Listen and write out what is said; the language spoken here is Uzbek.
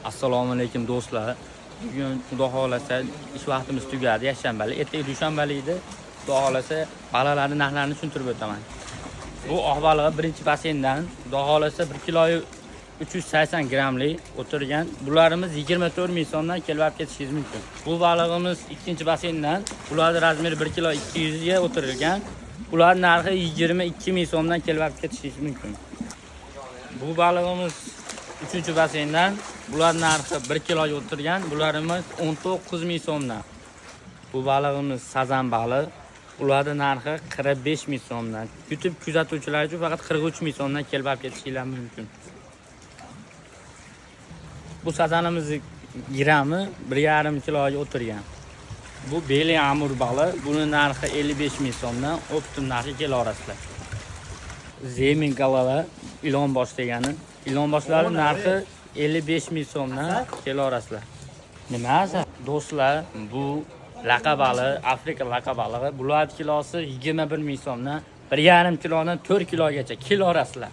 Assalomu alaykum do'stlar. Bugun xudo xolasa ish vaqtimiz tugadi, yakshanbali. Ertaga dushanbali edi. Xudo xolasa baliqlarning narxlarini tushuntirib o'taman. Bu oq balig'i birinchi basseyndan xudo xolasa 1 kiloyi 380 grammlik o'tirgan. Bularimiz 24 ming so'mdan kelib ketishingiz mumkin. Bu balig'imiz ikkinchi basseyndan, bularning razmeri 1 kilo 200 ga o'tirilgan. Bular narxi 22 ming so'mdan kelib ketishingiz mumkin. Bu balig'imiz 3-basseyndan, bular narxi 1 kiloga o'tirgan, bularimiz 19 ming so'mdan. Bu balig'imiz sazan balig'i, ularning narxi 45 ming so'mdan. YouTube kuzatuvchilar uchun faqat 43 ming so'mdan kelib ketishingiz mumkin. Bu sazanimizning grammi 1,5 kiloga o'tirgan. Bu beli amur balig'i, buning narxi 55 ming so'mdan, optim narxi kelarasizlar. Zemin galava ilon bosh degani. İlon boshlari narxi 55 ming so'mdan kelarasizlar. Nima asar? Do'stlar, bu laqa balig'i, Afrika laqa balig'i. Bular kilosi 21 ming so'mdan 1,5 kilodan 4 kilogacha kelarasizlar.